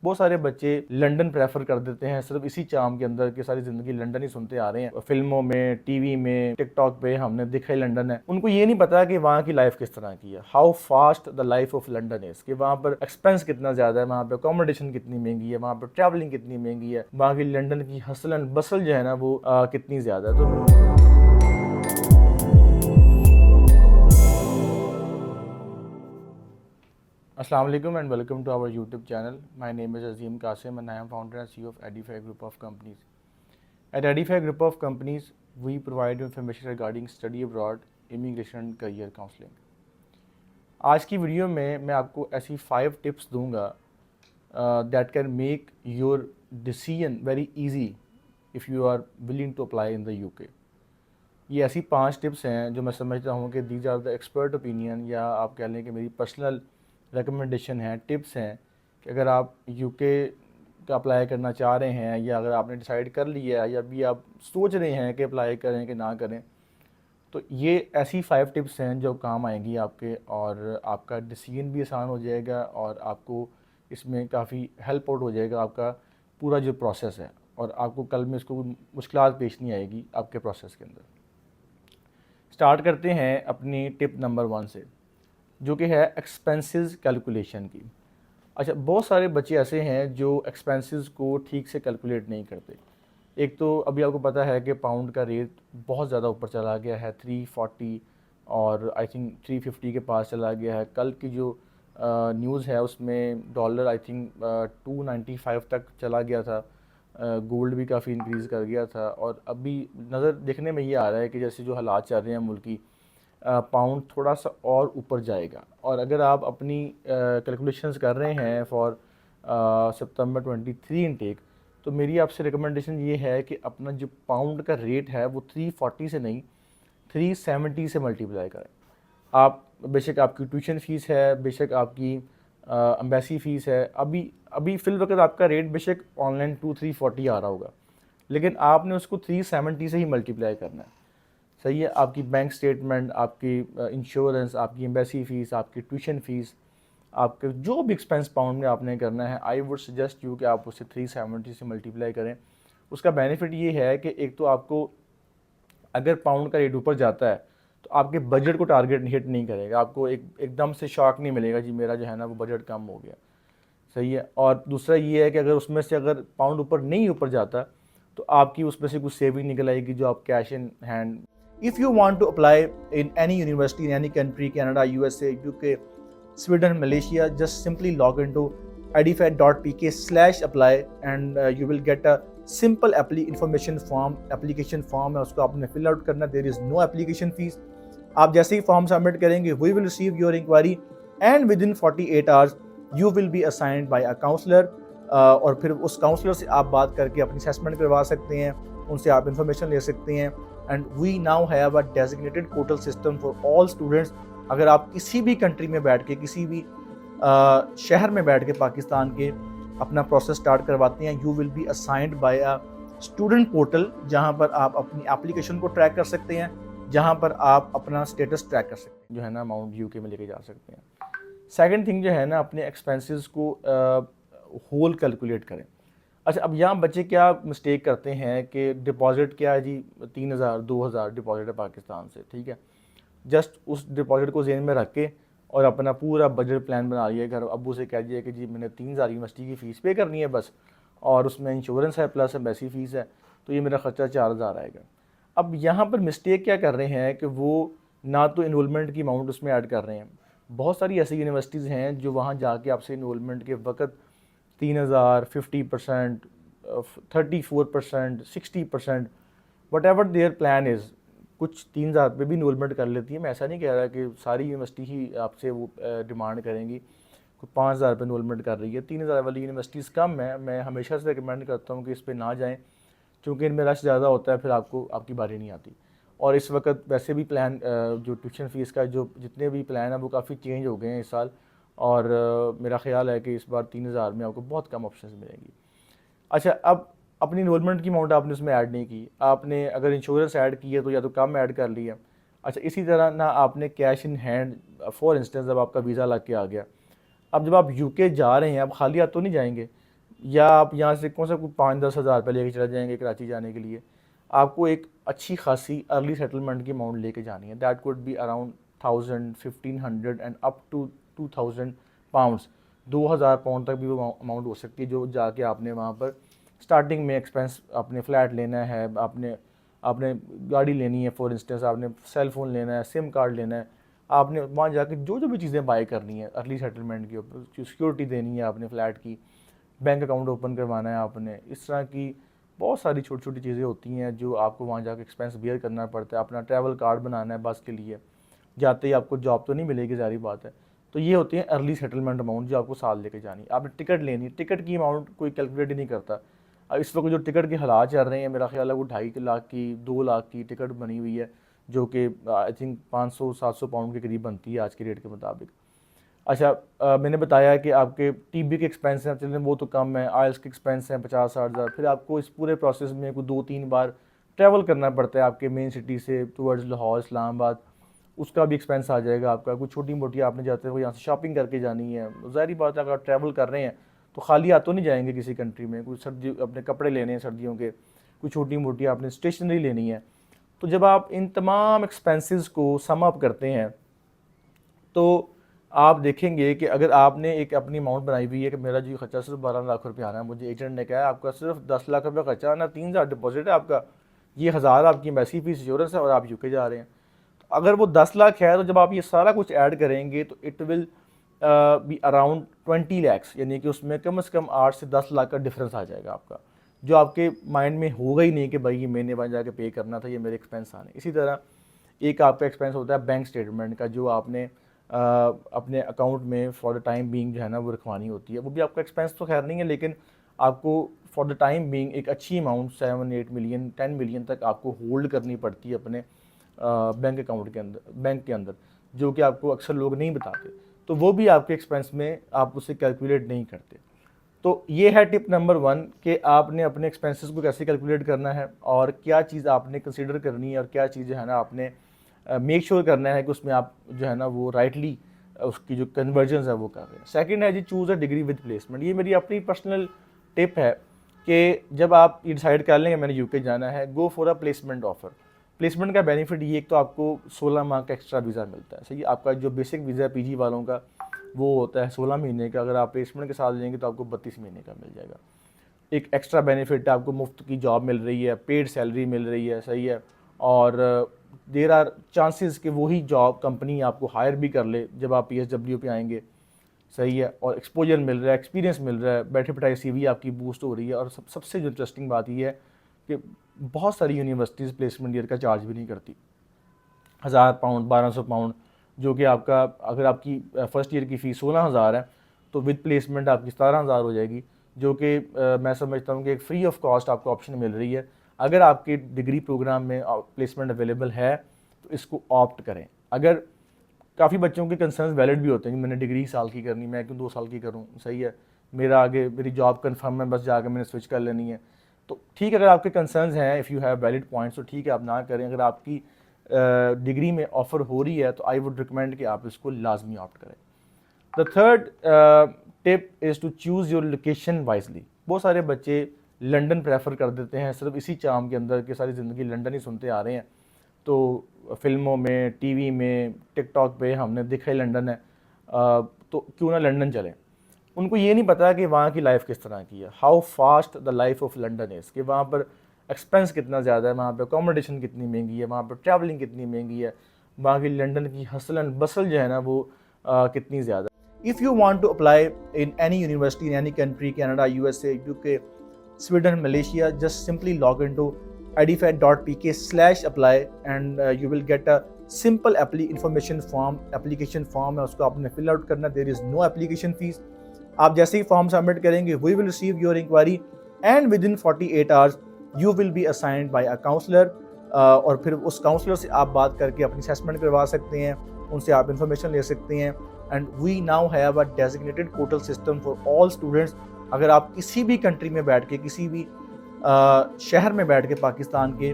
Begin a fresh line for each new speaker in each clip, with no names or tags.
बहुत सारे बच्चे लंदन प्रेफर कर देते हैं सिर्फ इसी चाम के अंदर कि सारी ज़िंदगी लंदन ही सुनते आ रहे हैं, फिल्मों में, टीवी में, टिकटॉक पे हमने देखा ही लंदन है। उनको ये नहीं पता कि वहाँ की लाइफ किस तरह की है, how fast the life of London is, कि वहाँ पर एक्सपेंस कितना ज़्यादा है, वहाँ पर अकोमोडेशन कितनी महंगी है, वहाँ पर ट्रैवलिंग कितनी महंगी है, वहाँ की लंदन की हसल एंड बसल जो है ना वो कितनी ज़्यादा है। तो Assalamu alaikum and welcome to our YouTube channel. My name is Azim Qasim and I am founder and CEO of Edify Group of Companies. At Edify Group of Companies, we provide information regarding study abroad, immigration and career counseling. आज की video में मैं आपको ऐसी 5 tips दूंगा that can make your decision very easy if you are willing to apply in the UK. ये ऐसी 5 tips हैं जो मैं समझता हूँ कि these are the expert opinion, या आप कह लें कि मेरी पर्सनल रिकमेंडेशन है, टिप्स हैं कि अगर आप यूके का अप्लाई करना चाह रहे हैं, या अगर आपने डिसाइड कर लिया है, या अभी आप सोच रहे हैं कि अप्लाई करें कि ना करें, तो ये ऐसी 5 टिप्स हैं जो काम आएंगी आपके, और आपका डिसीजन भी आसान हो जाएगा और आपको इसमें काफ़ी हेल्प आउट हो जाएगा आपका पूरा जो प्रोसेस है, और आपको कल में इसको मुश्किलात पेश नहीं आएगी आपके प्रोसेस के अंदर। स्टार्ट करते हैं अपनी टिप नंबर 1 से, जो कि है एक्सपेंसेस कैलकुलेशन की। अच्छा, बहुत सारे बच्चे ऐसे हैं जो एक्सपेंसेस को ठीक से कैलकुलेट नहीं करते। एक तो अभी आपको पता है कि पाउंड का रेट बहुत ज़्यादा ऊपर चला गया है, 340 और आई थिंक 350 के पास चला गया है। कल की जो न्यूज़ है उसमें डॉलर आई थिंक 295 तक चला गया था। गोल्ड भी काफ़ी इंक्रीज़ कर गया था, और अभी नज़र देखने में ये आ रहा है कि जैसे जो हालात चल रहे हैं मुल्क की, पाउंड थोड़ा सा और ऊपर जाएगा। और अगर आप अपनी कैलकुलेशंस कर रहे हैं फॉर सितंबर 23 इनटेक, तो मेरी आपसे रिकमेंडेशन ये है कि अपना जो पाउंड का रेट है वो 340 से नहीं 370 से मल्टीप्लाई करें। आप बेशक आपकी ट्यूशन फ़ीस है, बेशक आपकी एम्बेसी फ़ीस है, अभी अभी फ़िल वक्त आपका रेट बेशक ऑनलाइन 340 आ रहा होगा, लेकिन आपने उसको 370 से ही मल्टीप्लाई करना है। सही है, आपकी बैंक स्टेटमेंट, आपकी इंश्योरेंस, आपकी एम्बेसी फ़ीस, आपकी ट्यूशन फ़ीस, आपके जो भी एक्सपेंस पाउंड में आपने करना है, आई वुड सजेस्ट यू कि आप उसे 370 से मल्टीप्लाई करें। उसका बेनिफिट ये है कि एक तो आपको अगर पाउंड का रेट ऊपर जाता है तो आपके बजट को टारगेट हिट नहीं करेगा, आपको एकदम से शॉक नहीं मिलेगा जी मेरा जो है ना वो बजट कम हो गया। सही है, और दूसरा ये है कि अगर उसमें से अगर पाउंड ऊपर जाता तो आपकी उसमें से कुछ सेविंग निकल आएगी जो आप cash in hand. If you want to apply in any university in any country, Canada, USA, UK, Sweden, Malaysia, just simply log into edify.pk/apply and you will get a simple application form है, उसको आपने fill out करना। there is no application fees। आप जैसे ही form submit करेंगे we will receive your inquiry and within 48 hours you will be assigned by a counselor। और फिर उस काउंसलर से आप बात करके अपनी असेसमेंट करवा सकते हैं, उनसे आप इंफॉर्मेशन ले सकते हैं। And we now have a designated portal system for all students. अगर आप किसी भी कंट्री में बैठ के, किसी भी शहर में बैठ के पाकिस्तान के अपना प्रोसेस स्टार्ट करवाते हैं, you will be assigned by a student portal, जहां पर आप अपनी एप्लीकेशन को ट्रैक कर सकते हैं, जहां पर आप अपना स्टेटस ट्रैक कर सकते हैं, जो है ना अमाउंट यूके में लेके जा सकते हैं। सेकंड थिंग जो है ना, अपने एक्सपेंसेस को होल कैलकुलेट करें। अच्छा, अब यहाँ बच्चे क्या मिस्टेक करते हैं कि डिपॉजिट क्या है जी, 3000 2000 डिपॉजिट है पाकिस्तान से, ठीक है। जस्ट उस डिपॉजिट को जेन में रख के और अपना पूरा बजट प्लान बना लिया, घर अब्बू से कह दिया कि जी मैंने 3000 यूनिवर्सिटी की फ़ीस पे करनी है बस, और उसमें इंश्योरेंस है प्लस एम्बेसी फ़ीस है, तो ये मेरा ख़र्चा 4000 आएगा। अब यहाँ पर मिस्टेक क्या कर रहे हैं कि वो ना तो इनरोलमेंट की अमाउंट उसमें ऐड कर रहे हैं। बहुत सारी ऐसी यूनिवर्सिटीज़ हैं जो वहाँ जाके आपसे इनरोलमेंट के वक्त 3000, 50%, 34%, 60%, what ever their plan is, कुछ 3000 पे भी इनरोलमेंट कर लेती है। मैं ऐसा नहीं कह रहा कि सारी यूनिवर्सिटी ही आपसे वो डिमांड करेंगी, कोई 5000 पे इनरोलमेंट कर रही है। 3000 वाली यूनिवर्सिटीज़ कम है, मैं हमेशा से रिकमेंड करता हूँ कि इस पर ना जाएँ, क्योंकि इनमें रश ज़्यादा होता है, फिर आपको आपकी बारी नहीं आती। और इस वक्त वैसे भी प्लान जो ट्यूशन फ़ीस का जो जितने भी प्लान हैं वो काफ़ी चेंज हो गए हैं इस साल, और मेरा ख्याल है कि इस बार 3000 में आपको बहुत कम ऑप्शंस मिलेंगी। अच्छा, अब अपनी इनरोलमेंट की अमाउंट आपने उसमें ऐड नहीं की, आपने अगर इंश्योरेंस ऐड की है तो या तो कम ऐड कर लिया। अच्छा, इसी तरह ना आपने cash in hand, for instance जब आपका वीज़ा लग के आ गया, अब जब आप यूके जा रहे हैं, आप खाली हाथ तो नहीं जाएंगे, या आप यहाँ से कौन सा कोई 5-10 हज़ार रुपये लेके चले जाएंगे कराची जाने के लिए, आपको एक अच्छी खासी अर्ली सेटलमेंट की अमाउंट लेके जानी है। That could be around 1000, 1500 and up to 2000 pounds, 2000 pound तक भी वो अमाउंट हो सकती है, जो जाके आपने वहाँ पर स्टार्टिंग में एक्सपेंस, अपने फ्लैट लेना है, आपने आपने गाड़ी लेनी है, फॉर इंस्टेंस आपने सेल फ़ोन लेना है, सिम कार्ड लेना है, आपने वहाँ जाके जो जो भी चीज़ें बाय करनी है अर्ली सेटलमेंट के ऊपर, सिक्योरिटी देनी है आपने फ्लैट की, बैंक अकाउंट ओपन करवाना है आपने, इस तरह की बहुत सारी छोटी छोटी चीज़ें होती हैं जो आपको वहाँ जाकर एक्सपेंस बियर करना पड़ता है। अपना ट्रैवल कार्ड बनाना है बस के लिए, जाते ही आपको जॉब तो नहीं मिलेगी, सारी बात है। तो ये होती है अर्ली सेटलमेंट अमाउंट जो आपको साल लेके जानी है। आपने टिकट लेनी है, टिकट की अमाउंट कोई कैलकुलेट ही नहीं करता। अब इस वक्त जो टिकट के हालात चल रहे हैं, मेरा ख्याल है वो 2.5 लाख की, 2 लाख की टिकट बनी हुई है, जो कि आई थिंक 500-700 पाउंड के करीब बनती है आज के रेट के मुताबिक। अच्छा, मैंने बताया कि आपके टीबी के एक्सपेंस हैं, चलें वो तो कम है, आइल्स के एक्सपेंस हैं 50-60 हज़ार, फिर आपको इस पूरे प्रोसेस में कोई 2-3 बार ट्रैवल करना पड़ता है आपके मेन सिटी से टूवर्ड्स लाहौर, इस्लामाबाद, उसका भी एक्सपेंस आ जाएगा आपका। कुछ छोटी मोटी आपने जाते हुए यहाँ से शॉपिंग करके जानी है, ज़ाहिर बात है अगर आप ट्रैवल कर रहे हैं तो खाली हाथों नहीं जाएंगे किसी कंट्री में, कुछ सर्दी अपने कपड़े लेने हैं सर्दियों के, कुछ छोटी मोटी आपने स्टेशनरी लेनी है। तो जब आप इन तमाम एक्सपेंसेस को सम अप करते हैं तो आप देखेंगे कि अगर आपने एक अपनी अमाउंट बनाई हुई है कि मेरा जी खर्चा सिर्फ 12 लाख रुपये आना है, मुझे एजेंट ने कहा है आपका सिर्फ 10 लाख रुपये खर्चा आना, 3,000 डिपॉजिट है आपका, ये 1000 आपकी एम्बेसी फीस इंश्योरेंस है और आप यूके जा रहे हैं। तो अगर वो 10 लाख है तो जब आप ये सारा कुछ ऐड करेंगे तो it will be around 20 lakhs, यानी कि उसमें कम से कम 8 से 10 लाख का डिफरेंस आ जाएगा आपका, जो आपके माइंड में होगा ही नहीं कि भाई ये मैंने वहाँ जाके पे करना था, ये मेरे एक्सपेंस आने। इसी तरह एक आपका एक्सपेंस होता है बैंक स्टेटमेंट का, जो आपने अपने अकाउंट में फॉर द टाइम बीइंग जो है ना वो रखवानी होती है। वो भी आपका एक्सपेंस तो खैर नहीं है, लेकिन आपको फॉर द टाइम बीइंग एक अच्छी अमाउंट 7-8 मिलियन 10 मिलियन तक आपको होल्ड करनी पड़ती है अपने बैंक अकाउंट के अंदर, बैंक के अंदर, जो कि आपको अक्सर लोग नहीं बताते। तो वो भी आपके एक्सपेंस में आप उसे कैलकुलेट नहीं करते। तो ये है टिप नंबर 1 कि आपने अपने एक्सपेंसेस को कैसे कैलकुलेट करना है और क्या चीज़ आपने कंसीडर करनी है और क्या चीज़ है ना आपने मेक श्योर करना है कि उसमें आप जो है ना वो राइटली उसकी जो कन्वर्जन है वो कर रहे हैं। सेकंड है जी, choose a degree with placement. ये मेरी अपनी पर्सनल टिप है कि जब आप ये डिसाइड कर लेंगे मैंने यूके जाना है, go for a placement offer. Placement का बेनिफिट ये, एक तो आपको 16 माह का एक्स्ट्रा वीज़ा मिलता है। सही, आपका जो बेसिक वीज़ा है पीजी वालों का वो होता है 16 महीने का, अगर आप प्लेसमेंट के साथ लेंगे तो आपको 32 महीने का मिल जाएगा। एक एक्स्ट्रा बेनिफिट है, आपको मुफ्त की जॉब मिल रही है, पेड सैलरी मिल रही है, सही है, और देर आर चांसेस कि वही जॉब कंपनी आपको हायर भी कर ले जब आप PSW पे आएंगे, सही है, और एक्सपोजर मिल रहा है, एक्सपीरियंस मिल रहा है, बैठे बिठाए CV आपकी बूस्ट हो रही है। और सबसे जो इंटरेस्टिंग बात ये है कि बहुत सारी यूनिवर्सिटीज़ प्लेसमेंट ईयर का चार्ज भी नहीं करती। 1000 पाउंड 1200 पाउंड, जो कि आपका अगर आपकी फर्स्ट ईयर की फ़ीस 16,000 है तो विद प्लेसमेंट आपकी 17,000 हो जाएगी, जो कि मैं समझता हूँ कि एक फ्री ऑफ कॉस्ट आपको ऑप्शन मिल रही है। अगर आपके डिग्री प्रोग्राम में प्लेसमेंट अवेलेबल है तो इसको ऑप्ट करें। अगर काफ़ी बच्चों के कंसर्न्स वैलिड भी होते हैं कि मैंने डिग्री साल की करनी, मैं क्यों 2 साल की करूँ, सही है, मेरा आगे मेरी जॉब कंफर्म है, बस जाकर मैंने स्विच कर लेनी है। तो ठीक है, अगर आपके कंसर्न्स हैं, if you have valid points तो ठीक है, आप ना करें। अगर आपकी डिग्री में ऑफ़र हो रही है तो आई वुड रिकमेंड कि आप इसको लाजमी ऑप्ट करें। The third tip is to choose your location wisely. बहुत सारे बच्चे लंदन प्रेफर कर देते हैं सिर्फ इसी चाम के अंदर कि सारी ज़िंदगी लंदन ही सुनते आ रहे हैं, तो फिल्मों में, टीवी में, टिकटॉक पे हमने देखा ही लंदन है, तो क्यों ना लंदन चलें। उनको ये नहीं पता कि वहाँ की लाइफ किस तरह की है, how fast the life of London is, कि वहाँ पर एक्सपेंस कितना ज़्यादा है, वहाँ पर अकोमोडेशन कितनी महंगी है, वहाँ पर ट्रैवलिंग कितनी महंगी है, वहाँ की लंदन की हसल एंड बसल जो है ना वो कितनी ज़्यादा। If you want to apply in any university in any country, Canada, USA, UK, Sweden, Malaysia, just simply log into edify.pk/apply and you will get a simple application form है, उसको आपने fill out करना। there is no application fees। आप जैसे ही form submit करेंगे we will receive your inquiry and within 48 hours you will be assigned by a counselor, और फिर उस काउंसलर से आप बात करके अपनी असेसमेंट करवा सकते हैं, उनसे आप इंफॉर्मेशन ले सकते हैं। And we now have a designated portal system for all students. अगर आप किसी भी कंट्री में बैठ के, किसी भी शहर में बैठ के पाकिस्तान के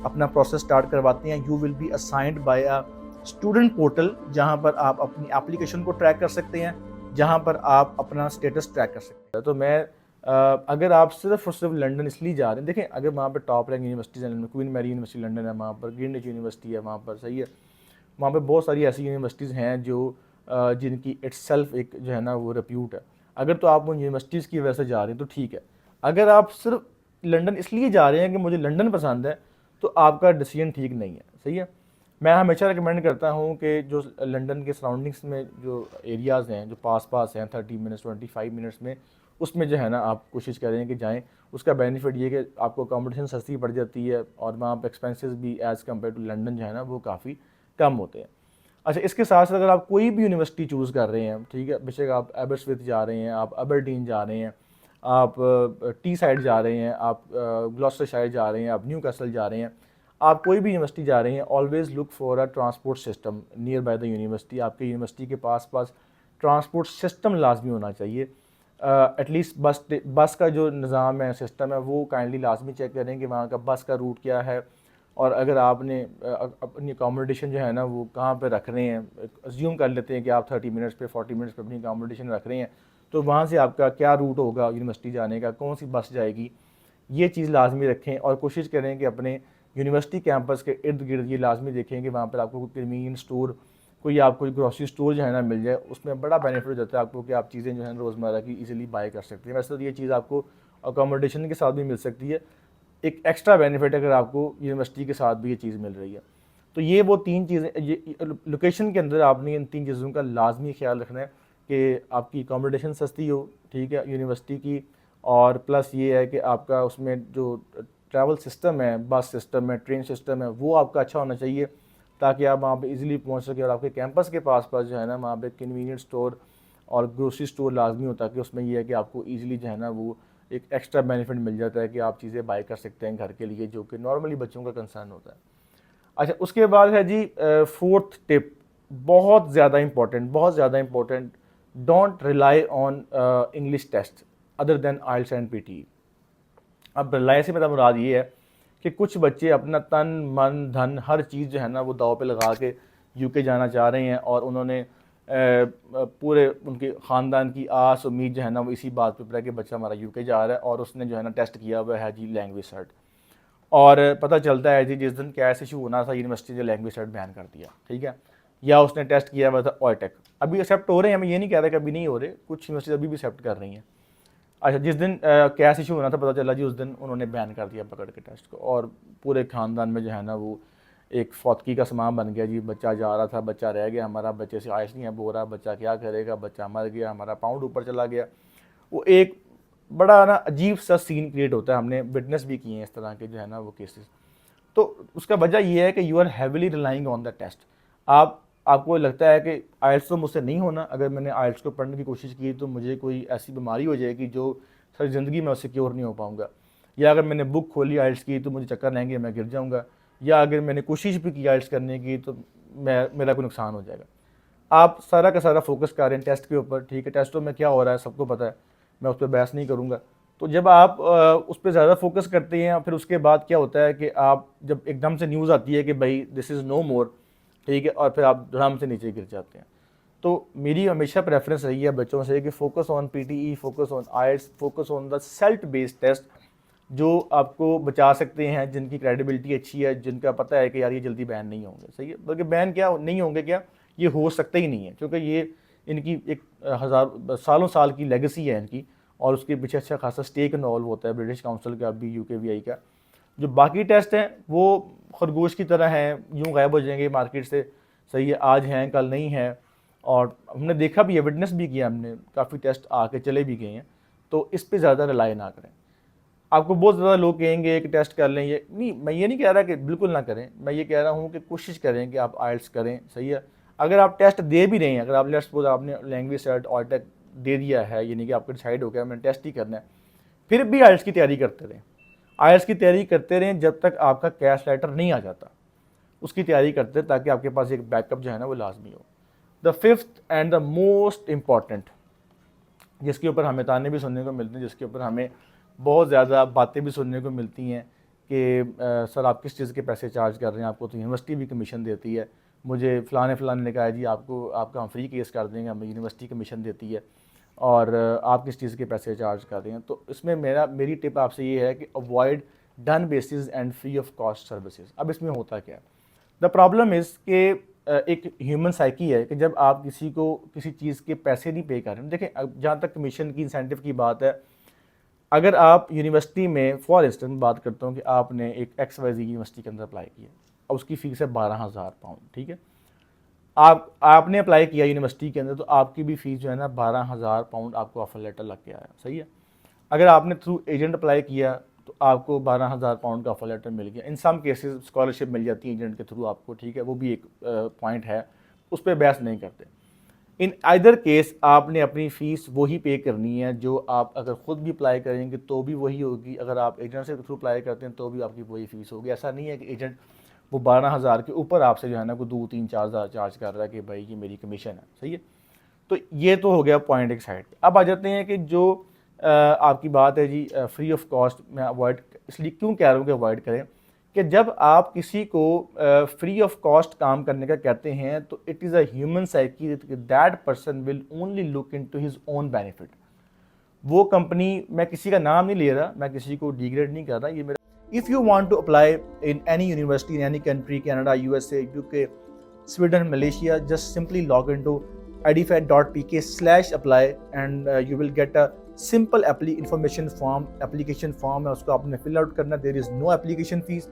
अपना प्रोसेस स्टार्ट करवाते हैं, you will be assigned by a student portal, जहां पर आप अपनी एप्लीकेशन को ट्रैक कर सकते हैं, जहां पर आप अपना स्टेटस ट्रैक कर सकते हैं। तो मैं अगर आप सिर्फ और सिर्फ लंदन इसलिए जा रहे हैं, देखें अगर वहाँ पे टॉप रैंक यूनिवर्सिटीज़ हैं, क्वीन मैरी यूनिवर्सिटी लंदन है, वहाँ पर ग्रीनविच यूनिवर्सिटी है वहाँ पर, सही है, वहाँ पे बहुत सारी ऐसी यूनिवर्सिटीज़ हैं जो जिनकी इट्सल्फ एक जो है ना वो रेप्यूट है। अगर तो आप उन यूनिवर्सिटीज़ की वजह से जा रहे हैं तो ठीक है। अगर आप सिर्फ लंदन इसलिए जा रहे हैं कि मुझे लंदन पसंद है, तो आपका डिसीजन ठीक नहीं है, सही है। मैं हमेशा रिकमेंड करता हूँ कि जो लंदन के सराउंडिंग्स में जो एरियाज़ हैं, जो पास पास हैं 30 मिनट्स 25 मिनट्स में, उसमें जो है ना आप कोशिश करें कि जाएँ। उसका बेनिफिट ये कि आपको अकोमोडेशन सस्ती पड़ जाती है और वहाँ पर एक्सपेंसेस भी एज़ कम्पेयर टू लंदन जो है ना वो काफ़ी कम होते हैं। अच्छा, इसके साथ साथ अगर आप कोई भी यूनिवर्सिटी चूज़ कर रहे हैं, ठीक है, बेशक आप एबर्सविथ जा रहे हैं, आप अबरडीन जा रहे हैं, आप टी साइड जा रहे हैं, आप ग्लॉस्टरशायर जा रहे हैं, आप न्यू कैसल जा रहे हैं, आप कोई भी यूनिवर्सिटी जा रहे हैं, always look for a transport system near by the university. आपके यूनिवर्सिटी के पास पास ट्रांसपोर्ट सिस्टम लाजमी होना चाहिए। एटलीस्ट बस का जो निज़ाम है, सिस्टम है, वो काइंडली लाजमी चेक करें कि वहाँ का बस का रूट क्या है, और अगर आपने अपनी अकोमोडेशन जो है ना वो कहाँ पे रख रहे हैं, अज्यूम कर लेते हैं कि आप 30 मिनट्स पे 40 मिनट्स पे अपनी अकोमोडेशन रख रहे हैं, तो वहाँ से आपका क्या रूट होगा यूनिवर्सिटी जाने का, कौन सी बस जाएगी, ये चीज़ लाजमी रखें। और कोशिश करें कि अपने यूनिवर्सिटी कैंपस के इर्द गिर्द ये लाजमी देखें कि वहाँ पर आपको कोई कन्वीनियंस स्टोर, कोई आपको ग्रोसरी स्टोर जो है ना मिल जाए। उसमें बड़ा बेनिफिट हो जाता है आपको कि आप चीज़ें जो है रोज़मर्रा की ईजिली बाय कर सकते हैं। वैसे तो ये चीज़ आपको अकोमोडेशन के साथ भी मिल सकती है, एक एक्स्ट्रा बेनिफिट अगर आपको यूनिवर्सिटी के साथ भी ये चीज़ मिल रही है। तो ये वो तीन चीज़ें, ये लोकेशन के अंदर आपने इन तीन चीज़ों का लाजमी ख्याल रखना है कि आपकी अकोमोडेशन सस्ती हो, ठीक है, यूनिवर्सिटी की, और प्लस ये है कि आपका उसमें जो ट्रैवल सिस्टम है, बस सिस्टम है, ट्रेन सिस्टम है, वो आपका अच्छा होना चाहिए ताकि आप वहाँ पे इजीली पहुँच सकें। और आपके कैंपस के पास पास जो है ना वहाँ पे कन्वीनियंट स्टोर और ग्रोसरी स्टोर लाजमी हो, ताकि उसमें ये है कि आपको ईजिली जो है ना वो एक एक्स्ट्रा बेनिफिट मिल जाता है कि आप चीज़ें बाय कर सकते हैं घर के लिए, जो कि नॉर्मली बच्चों का कंसर्न होता है। अच्छा, उसके बाद है जी फोर्थ टिप, बहुत ज़्यादा इंपॉर्टेंट, बहुत ज़्यादा important, don't rely on English test other than IELTS and PTE. अब रिलाई से मेरा मुराद ये है कि कुछ बच्चे अपना तन मन धन हर चीज़ जो है ना वो दाव पे लगा के यूके जाना चाह रहे हैं, और उन्होंने पूरे उनके ख़ानदान की आस उम्मीद जो है ना वो इसी बात पे है कि बच्चा हमारा यूके जा रहा है, और उसने जो है ना टेस्ट किया हुआ है जी लैंग्वेज सर्ट, और पता चलता है जी जिस दिन कैश इशू होना था यूनिवर्सिटी ने लैंग्वेज सर्ट बैन कर दिया, ठीक है, या उसने टेस्ट किया हुआ था ऑयटेक। अभी एक्सेप्ट हो रहे हैं, हम ये नहीं कह रहे कि अभी नहीं हो रहे, कुछ यूनिवर्सिटी अभी भी एक्सेप्ट कर रही हैं। अच्छा, जिस दिन कैश इशू होना था पता चला जी उस दिन उन्होंने बैन कर दिया पकड़ के टेस्ट को, और पूरे ख़ानदान में जो है ना वो एक फौतकी का सामान बन गया जी। बच्चा जा रहा था, बच्चा रह गया हमारा, बच्चे से आयश नहीं है बो रहा, बच्चा क्या करेगा, बच्चा मर गया, हमारा पाउंड ऊपर चला गया। वो एक बड़ा ना अजीब सा सीन क्रिएट होता है, हमने विटनेस भी किए हैं इस तरह के जो है ना वो केसेस। तो उसका वजह यह है कि you are heavily relying on the test. आपको लगता है कि आइल्स तो मुझसे नहीं होना, अगर मैंने आइल्स को पढ़ने की कोशिश की तो मुझे कोई ऐसी बीमारी हो जाएगी जो सारी ज़िंदगी में सिक्योर नहीं हो पाऊँगा, या अगर मैंने बुक खोली आइल्स की तो मुझे चक्कर आएंगे, मैं गिर जाऊँगा, या अगर मैंने कोशिश भी की आइल्स करने की तो मेरा कोई नुकसान हो जाएगा। आप सारा का सारा फोकस कर रहे हैं टेस्ट के ऊपर, ठीक है, टेस्टों में क्या हो रहा है सबको पता है, मैं उस पर बहस नहीं करूँगा। तो जब आप उस पर ज़्यादा फोकस करते हैं, फिर उसके बाद क्या होता है कि आप जब एकदम से न्यूज़ आती है कि भाई दिस इज़ नो मोर, ठीक है, और फिर आप धड़ाम से नीचे गिर जाते हैं। तो मेरी हमेशा प्रेफरेंस रही है बच्चों से कि focus on PTE, focus on IELTS, focus on the self based test जो आपको बचा सकते हैं, जिनकी क्रेडिबिलिटी अच्छी है, जिनका पता है कि यार ये जल्दी बैन नहीं होंगे, सही है, बल्कि बैन क्या नहीं होंगे, क्या ये हो सकता ही नहीं है, क्योंकि ये इनकी एक हज़ार सालों साल की लेगेसी है इनकी, और उसके पीछे अच्छा खासा स्टेक इन्वॉल्व होता है ब्रिटिश काउंसिल का भी, यूकेवीआई का। जो बाकी टेस्ट हैं वो खरगोश की तरह हैं, यूँ गायब हो जाएंगे मार्केट से, सही है, आज हैं कल नहीं है, और हमने देखा भी है, विटनेस भी किया हमने, काफ़ी टेस्ट आके चले भी गए हैं। तो इस पर ज़्यादा रिलाई ना करें। आपको बहुत ज़्यादा लोग कहेंगे कि टेस्ट कर लें, ये नहीं, मैं ये नहीं कह रहा कि बिल्कुल ना करें, मैं ये कह रहा हूँ कि कोशिश करें कि आप आइल्स करें, सही है। अगर आप टेस्ट दे भी रहे हैं, अगर आप लेट्स सपोज आपने लैंग्वेज सर्ट ऑयटेक दे दिया है, यानी कि आपका डिसाइड हो गया मैंने टेस्ट ही करना है, फिर भी आइल्स की तैयारी करते रहें। आइल्स की तैयारी करते रहें जब तक आपका कैश लेटर नहीं आ जाता, उसकी तैयारी करते हैं, ताकि आपके पास एक बैकअप जो है ना वो लाजमी हो। The fifth and the most important, जिसके ऊपर हमें ताने भी सुनने को मिलते हैं, जिसके ऊपर हमें बहुत ज़्यादा बातें भी सुनने को मिलती हैं कि सर आप किस चीज़ के पैसे चार्ज कर रहे हैं, आपको तो यूनिवर्सिटी भी कमीशन देती है, मुझे फ़लाने ने कहा है जी आपको, आपका हम फ्री केस कर देंगे, हमें यूनिवर्सिटी कमीशन देती है। और आप किस चीज़ के पैसे चार्ज कर रहे हैं। तो इसमें मेरी टिप आपसे ये है कि avoid done basis and free of cost services. अब इसमें होता क्या है, द प्रॉब्लम इज़ कि एक ह्यूमन साइकी है कि जब आप किसी को किसी चीज़ के पैसे नहीं पे कर रहे हैं, देखें जहाँ तक कमीशन की इंसेंटिव की बात है, अगर आप यूनिवर्सिटी में फॉर इंस्टेंस बात करता हूँ कि आपने एक XYZ यूनिवर्सिटी के अंदर अप्लाई किया और उसकी फ़ीस है 12,000 पाउंड, ठीक है, आपने अप्लाई किया यूनिवर्सिटी के अंदर, तो आपकी भी फ़ीस जो है ना 12,000 पाउंड आपको ऑफर लेटर लग के आया, सही है। अगर आपने थ्रू एजेंट अप्लाई किया तो आपको 12,000 पाउंड का ऑफर लेटर मिल गया। इन सम केसेस स्कॉलरशिप मिल जाती है एजेंट के थ्रू आपको, ठीक है, वो भी एक पॉइंट है, उस पर बहस नहीं करते। इन आइदर केस आपने अपनी फ़ीस वही पे करनी है जो आप अगर ख़ुद भी अप्लाई करेंगे तो भी वही होगी, अगर आप एजेंट से थ्रू अप्लाई करते हैं तो भी आपकी वही फ़ीस होगी। ऐसा नहीं है कि एजेंट वो 12,000 के ऊपर आपसे जो है ना कोई 2-3-4,000 चार्ज कर रहा है कि भाई ये मेरी कमीशन है, सही है। तो ये तो हो गया पॉइंट एक साइड पे। अब आ जाते हैं कि जो आपकी बात है जी फ्री ऑफ कॉस्ट, मैं अवॉइड इसलिए क्यों कह रहा हूँ कि अवॉइड करें, कि जब आप किसी को फ्री ऑफ कॉस्ट काम करने का कहते हैं तो it is a human psyche that person will only look into his own benefit. वो कंपनी, मैं किसी का नाम नहीं ले रहा, मैं किसी को डिग्रेड नहीं कर रहा, ये मेरा। If you want to apply in any university in any country, Canada, USA, UK, Sweden, Malaysia, just simply log into edify.pk/apply and you will get a simple application form है, उसको आपने फिल आउट करना। There is no application fees.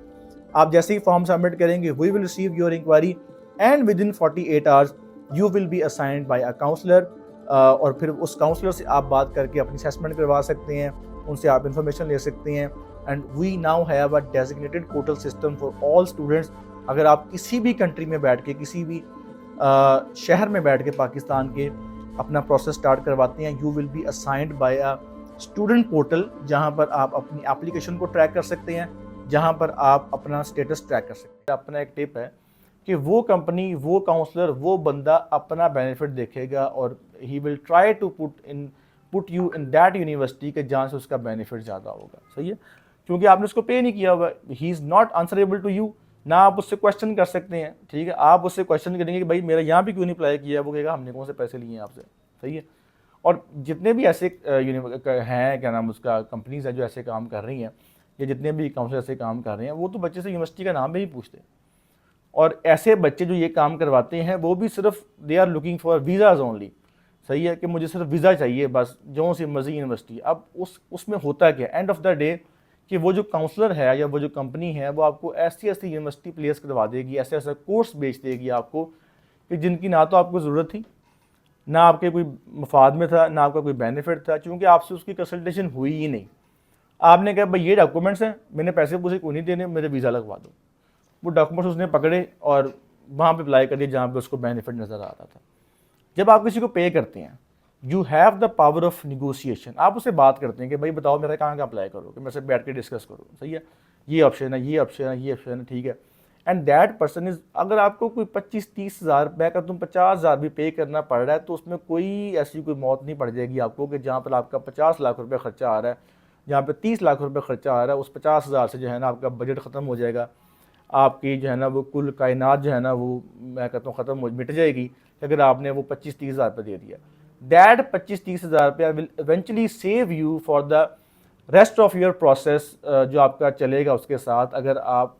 आप जैसे ही form submit करेंगे we will receive your inquiry and within 48 hours you will be assigned by a counsellor, और फिर उस काउंसलर से आप बात करके अपनी असेसमेंट करवा सकते हैं, उनसे आप इंफॉर्मेशन ले सकते हैं। And we now have a designated portal system for all students. अगर आप किसी भी कंट्री में बैठ के, किसी भी शहर में बैठ के पाकिस्तान के अपना प्रोसेस स्टार्ट करवाते हैं, you will be assigned by a student portal, जहां पर आप अपनी एप्लीकेशन को ट्रैक कर सकते हैं, जहां पर आप अपना स्टेटस ट्रैक कर सकते हैं। अपना एक टिप है कि वो कंपनी, वो काउंसलर, वो बंदा अपना बेनिफिट देखेगा और he will try to put you in that university के जहाँ से उसका बेनिफिट ज़्यादा होगा, सही है, क्योंकि आपने उसको पे नहीं किया हुआ, he is not answerable to you. ना आप उससे क्वेश्चन कर सकते हैं, ठीक है, आप उससे क्वेश्चन करेंगे कि भाई मेरा यहाँ भी क्यों नहीं अप्लाई किया, वो कहेगा हमने कौन से पैसे लिए हैं आपसे, सही है। और जितने भी ऐसे हैं, क्या नाम उसका, कंपनीज हैं जो ऐसे काम कर रही हैं, या जितने भी काउंसलर ऐसे काम कर रहे हैं, वो तो बच्चे से यूनिवर्सिटी का नाम भी नहीं पूछते। और ऐसे बच्चे जो ये काम करवाते हैं वो भी सिर्फ they are looking for visas only, सही है, कि मुझे सिर्फ वीज़ा चाहिए बस, जो सी मर्जी यूनिवर्सिटी। अब उसमें होता क्या, एंड ऑफ द डे कि वो जो काउंसलर है या वो जो कंपनी है वो आपको ऐसी ऐसी यूनिवर्सिटी प्लेस करवा देगी, ऐसे ऐसा कोर्स बेच देगी आपको कि जिनकी ना तो आपको ज़रूरत थी, ना आपके कोई मफाद में था, ना आपका कोई बेनिफिट था, क्योंकि आपसे उसकी कंसल्टेशन हुई ही नहीं। आपने कहा भाई ये डॉक्यूमेंट्स हैं, मैंने पैसे पूछे क्यों नहीं देने, मेरे वीज़ा लगवा दो। वो डॉक्यूमेंट्स उसने पकड़े और वहाँ पे अप्लाई कर दिया जहाँ पे उसको बेनिफिट नज़र आ रहा था। जब आप किसी को पे करते हैं, you have the power of negotiation. आप उससे बात करते हैं कि भाई बताओ मेरा कहाँ अप्लाई करो, कि मेरे से बैठ के डिस्कस करो, सही है, ये ऑप्शन है, ये ऑप्शन है, ये ऑप्शन है, ठीक है। एंड दैट पर्सन इज, अगर आपको कोई 25-30 हज़ार रुपये का तुम 50 हज़ार भी पे करना पड़ रहा है तो उसमें कोई ऐसी कोई मौत नहीं पड़ जाएगी आपको कि जहाँ पर आपका 50 लाख रुपये खर्चा आ रहा है, जहाँ पे 30 लाख रुपये खर्चा आ रहा है, उस 50 हज़ार से जो है ना आपका बजट ख़त्म हो जाएगा, आपकी जो है ना वो कुल कायनात जो है ना वो मैं कहता हूँ ख़त्म हो मिट जाएगी अगर आपने वो 25-30 हज़ार रुपये दे दिया। दैट 25-30 हज़ार रुपया will eventually save you for the rest of your process जो आपका चलेगा उसके साथ, अगर आप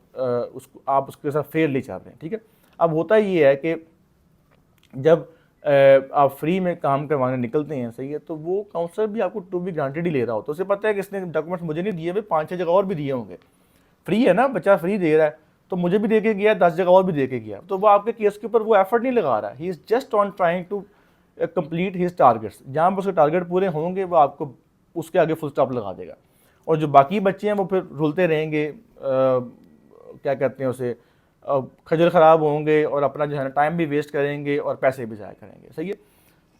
उसके साथ फेयरली चल रहे हैं, ठीक है। अब होता ये है कि जब आप फ्री में काम करवाने निकलते हैं, सही है, तो वो काउंसलर भी आपको टू बी ग्रांटेड ही ले रहा हो, तो उसे पता है कि इसने डॉक्यूमेंट्स मुझे नहीं दिए, भाई 5-6 जगह और भी दिए होंगे, फ्री है ना, बच्चा फ्री दे रहा है तो मुझे भी दे के गया, 10 जगह और भी दे के गया, तो वो आपके केस के ऊपर वो एफर्ट नहीं लगा रहा, he is just on trying to complete his targets. जहाँ पर उसके टारगेट पूरे होंगे वो आपको उसके आगे फुल स्टॉप लगा देगा, और जो बाकी बच्चे हैं वो फिर रुलते रहेंगे, क्या कहते हैं उसे, खजल ख़राब होंगे और अपना जो है ना टाइम भी वेस्ट करेंगे और पैसे भी ज़ाया करेंगे, सही है।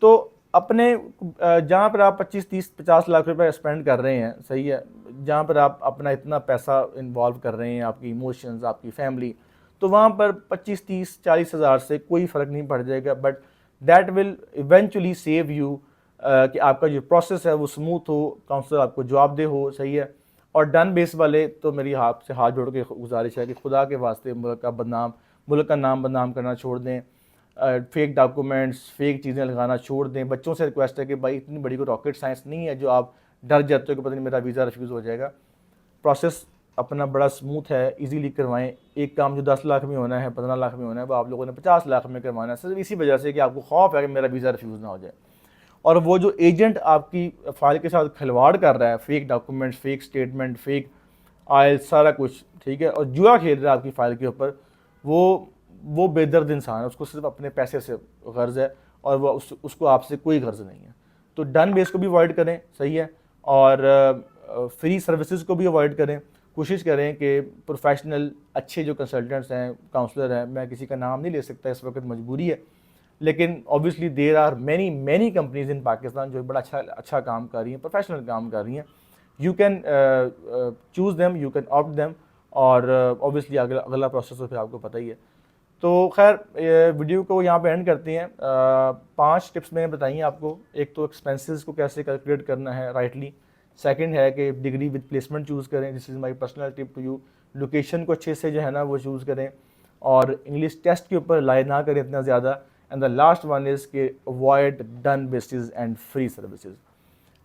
तो अपने जहाँ पर आप 25-30-50 लाख रुपए स्पेंड कर रहे हैं, सही है, जहाँ पर आप अपना इतना पैसा इन्वॉल्व कर रहे हैं, आपकी इमोशंस, आपकी फैमिली, तो वहाँ पर 25-30-40 हज़ार से कोई फ़र्क नहीं पड़ जाएगा, but that will eventually save you कि आपका जो प्रोसेस है वो स्मूथ हो, काउंसलर आपको जवाब दे हो, सही है। और डन बेस वाले तो मेरी हाथ से हाथ जोड़ के गुजारिश है कि खुदा के वास्ते मुल्क का नाम बदनाम करना छोड़ दें। फेक डॉक्यूमेंट्स, फेक चीज़ें लगाना छोड़ दें। बच्चों से रिक्वेस्ट है कि भाई इतनी बड़ी कोई रॉकेट साइंस नहीं है जो आप डर जाते हो कि पता नहीं मेरा वीज़ा रिफ्यूज़ हो जाएगा। प्रोसेस अपना बड़ा स्मूथ है, इजीली करवाएं। एक काम जो 10 लाख में होना है, 15 लाख में होना है, वो आप लोगों ने 50 लाख में करवाना है, सिर्फ इसी वजह से कि आपको खौफ है कि मेरा वीज़ा रिफ्यूज़ ना हो जाए। और वो जो एजेंट आपकी फ़ाइल के साथ खिलवाड़ कर रहा है, fake documents, fake statement, fake oil, सारा कुछ, ठीक है, और जुआ खेल रहा है आपकी फ़ाइल के ऊपर, वो बेदर्द इंसान है, उसको सिर्फ अपने पैसे से गर्ज है और वो उसको आपसे कोई गर्ज नहीं है। तो डन बेस को भी अवॉइड करें, सही है, और फ्री सर्विसेज को भी अवॉइड करें। कोशिश करें कि प्रोफेशनल अच्छे जो कंसल्टेंट्स हैं, काउंसलर हैं, मैं किसी का नाम नहीं ले सकता इस वक्त, मजबूरी है, लेकिन obviously there are many companies in Pakistan जो बड़ा अच्छा काम कर रही हैं, प्रोफेशनल काम कर रही हैं। You can choose them, you can opt them, और ऑब्वियसली अगला प्रोसेस तो फिर आपको पता ही है। तो खैर वीडियो को यहाँ पे एंड करते हैं। 5 टिप्स मैंने बताई हैं आपको। एक तो एक्सपेंसेस को कैसे कैलकुलेट करना है राइटली, सेकंड है कि डिग्री विद प्लेसमेंट चूज़ करें, this is my personal tip to you. Location को अच्छे से जो है ना वो चूज़ करें, और इंग्लिश टेस्ट के ऊपर रिलाई ना करें इतना ज़्यादा। And the last one is कि avoid done basis and free services.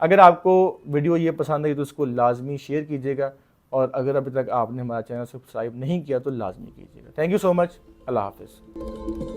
अगर आपको वीडियो ये पसंद आई तो इसको लाजमी शेयर कीजिएगा, और अगर अभी तक आपने हमारा चैनल सब्सक्राइब नहीं किया तो लाजमी कीजिएगा। Thank you so much. अल्लाह हाफिज़।